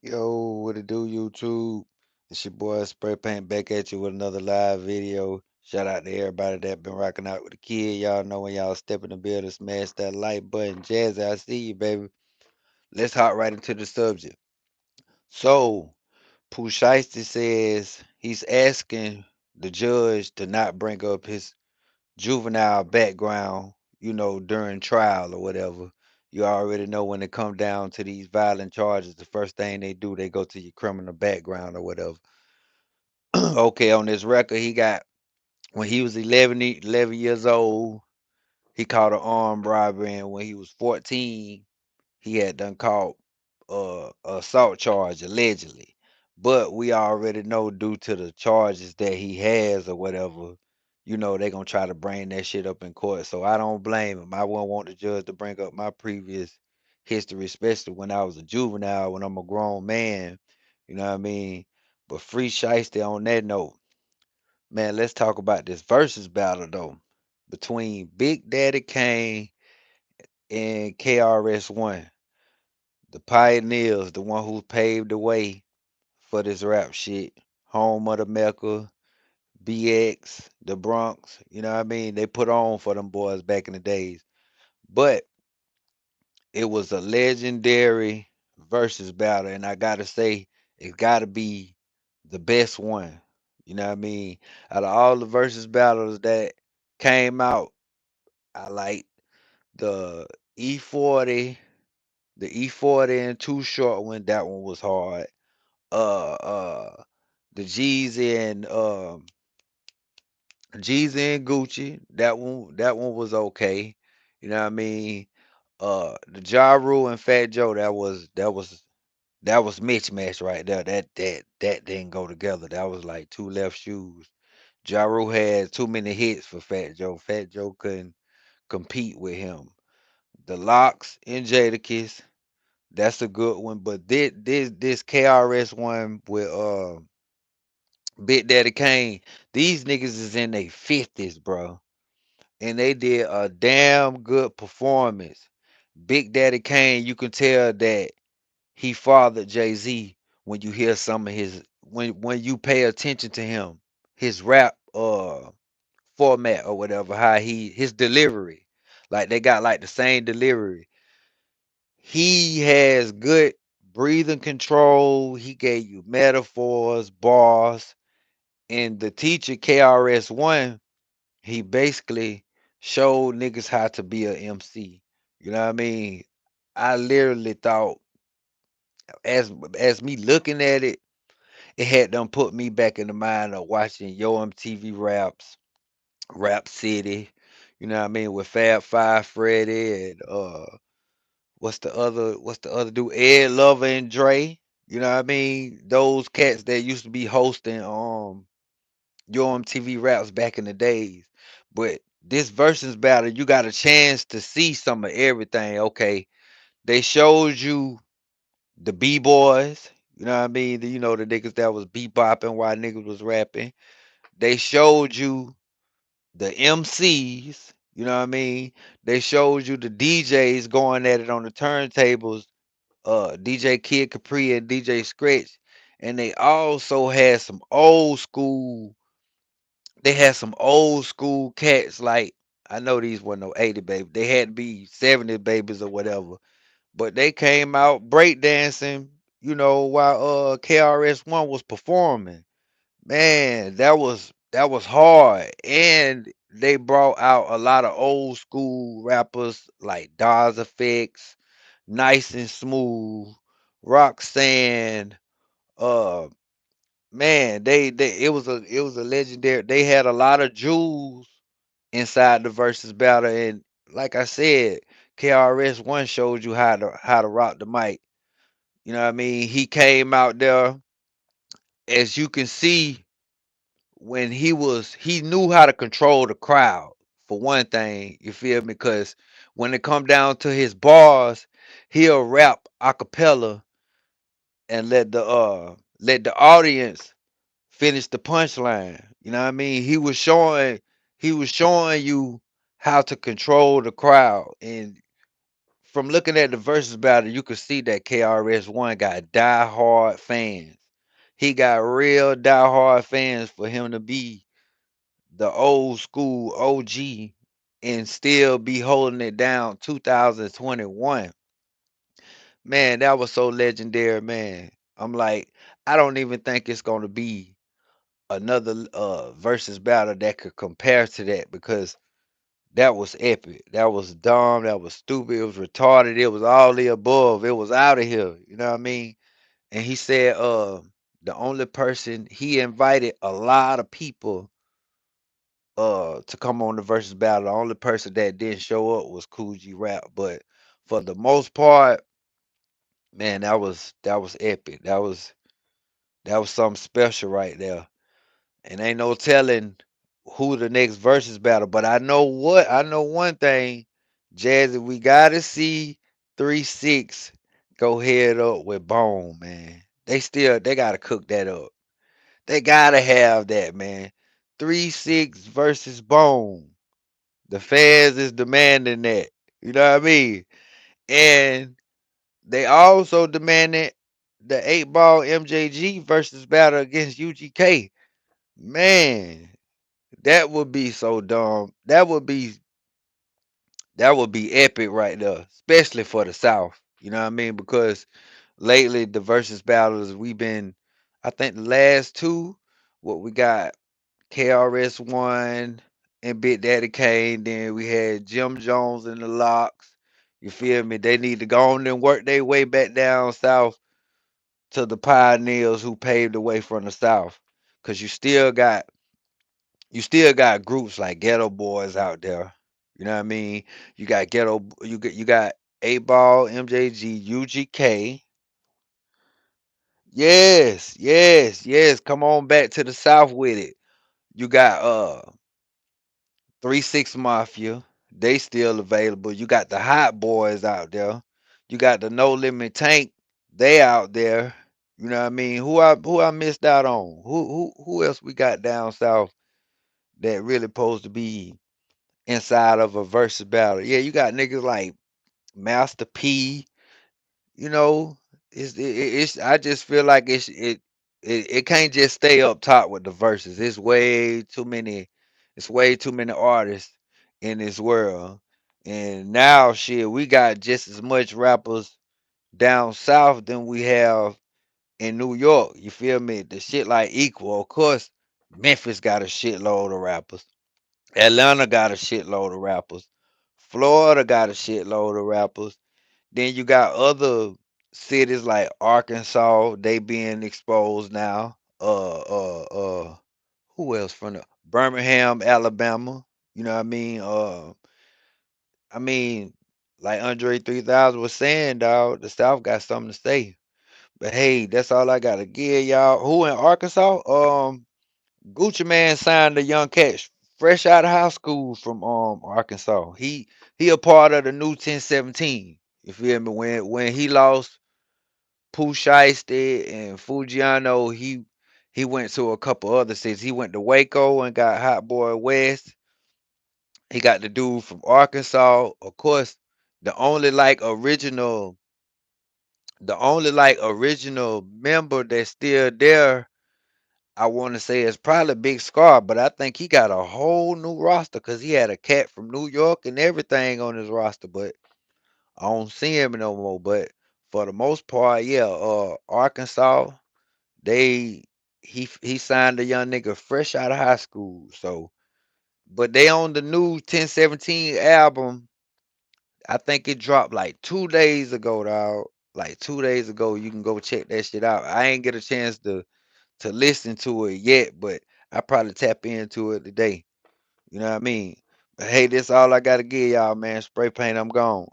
Yo, what it do, YouTube? It's your boy Spray Paint back at you with another live video. Shout out to everybody that been rocking out with the kid. Y'all know when y'all step in the building, smash that like button. Jazzy, I see you, baby. Let's hop right into the subject. So, Poo Shiesty says he's asking the judge to not bring up his juvenile background, during trial or whatever. You already know when it come down to these violent charges, the first thing they do, they go to your criminal background or whatever. Okay, on this record, he got when he was 11 years old, he caught an armed robbery, and when he was 14, he had done caught assault charge allegedly. But we already know due to the charges that he has or whatever, they gonna try to bring that shit up in court. So I don't blame him. I wouldn't want the judge to bring up my previous history, especially when I was a juvenile, when I'm a grown man. You know what I mean? But free shiesty on that note. Man, let's talk about this versus battle though. Between Big Daddy Kane and KRS1. The pioneers, the one who paved the way for this rap shit. Home of the Mecca, BX, the Bronx. You know what I mean? They put on for them boys back in the days. But it was a legendary versus battle, and I gotta say, it gotta be the best one. You know what I mean? Out of all the versus battles that came out, I like the E40, the E40 and Too Short one. That one was hard. The Jeezy and Gucci. That one was okay. You know what I mean? The Ja Rule and Fat Joe, that was mismatch right there. That didn't go together. That was like two left shoes. Ja Rule had too many hits for Fat Joe. Fat Joe couldn't compete with him. The Locks and Jadakiss, that's a good one. But this KRS one with Big Daddy Kane, these niggas is in their 50s, bro. And they did a damn good performance. Big Daddy Kane, you can tell that he fathered Jay-Z when you hear some of his when you pay attention to him, his rap format or whatever, how his delivery. Like they got like the same delivery. He has good breathing control. He gave you metaphors, bars, and the teacher KRS1, he basically showed niggas how to be a MC. You know what I mean? I literally thought as me looking at it, it had them put me back in the mind of watching Yo MTV Raps, Rap City, you know what I mean, with Fab Five Freddy and what's the other dude? Ed Lover and Dre. You know what I mean? Those cats that used to be hosting Yo MTV Raps back in the days. But this versus battle, you got a chance to see some of everything. Okay, they showed you the B boys. You know what I mean? The niggas that was bebopping while niggas was rapping. They showed you the MCs. You know what I mean? They showed you the DJs going at it on the turntables. DJ Kid Capri and DJ Scratch, and they also had some old school. They had some old school cats like I know these weren't no 80 babies. They had to be 70 babies or whatever. But they came out breakdancing, while KRS1 was performing. Man, that was hard. And they brought out a lot of old school rappers like Dawes Effects, Nice and Smooth, Roxanne, uh man, they it was a legendary. They had a lot of jewels inside the versus battle, and like I said, KRS1 showed you how to rock the mic. You know what I mean? He came out there, as you can see, when he knew how to control the crowd for one thing. You feel me? Because when it come down to his bars, he'll rap a cappella and let the audience finish the punchline. You know what I mean? He was showing you how to control the crowd. And from looking at the versus battle, you could see that KRS1 got die-hard fans. He got real die-hard fans for him to be the old school OG and still be holding it down 2021. Man, that was so legendary, man. I'm like, I don't even think it's gonna be another versus battle that could compare to that because that was epic. That was dumb. That was stupid. It was retarded. It was all the above. It was out of here. You know what I mean? And he said, the only person he invited a lot of people to come on the versus battle. The only person that didn't show up was Cool G Rap. But for the most part, man, that was epic. That was something special right there. And ain't no telling who the next versus battle. But I know one thing, Jazzy, we gotta see 3-6 go head up with Bone, man. They gotta cook that up. They gotta have that, man. 3-6 versus Bone. The fans is demanding that. You know what I mean? And they also demanded the 8 ball MJG versus battle against UGK. Man, that would be so dumb. That would be epic right there, especially for the South. You know what I mean? Because lately the versus battles we've been, I think the last two, what we got KRS1 and Big Daddy Kane. Then we had Jim Jones and the Locks. You feel me? They need to go on and work their way back down south to the pioneers who paved the way from the South. Cause you still got groups like Ghetto Boys out there. You know what I mean? You got 8 ball, MJG, UGK. Yes, yes, yes. Come on back to the South with it. You got 3-6 Mafia. They still available. You got the Hot Boys out there. You got the No Limit Tank. They out there. You know what I mean? Who I missed out on? Who else we got down south that really supposed to be inside of a versus battle? Yeah, you got niggas like Master P. You know, it's I just feel like it can't just stay up top with the verses. It's way too many artists in this world. And now shit, we got just as much rappers down south than we have in New York. You feel me? The shit like equal. Of course, Memphis got a shitload of rappers. Atlanta got a shitload of rappers. Florida got a shitload of rappers. Then you got other cities like Arkansas, they being exposed now. Who else from the Birmingham, Alabama? You know what I mean, like Andre 3000 was saying, dog, the South got something to say. But hey, that's all I gotta give y'all. Who in Arkansas? Gucci Man signed a young cat fresh out of high school from Arkansas. He a part of the new 1017. You feel me? When he lost Poo Shiesty and Fujiano, he went to a couple other cities. He went to Waco and got Hot Boy West. He got the dude from Arkansas. Of course, the only like original, the only member that's still there, I want to say is probably Big Scar, but I think he got a whole new roster because he had a cat from New York and everything on his roster, but I don't see him no more. But for the most part, yeah, Arkansas, they he signed a young nigga fresh out of high school. So, but they on the new 1017 album. I think it dropped like 2 days ago, dog. Like 2 days ago, you can go check that shit out. I ain't get a chance to listen to it yet, but I probably tap into it today. You know what I mean? But hey, this all I gotta give y'all, man. Spray paint, I'm gone.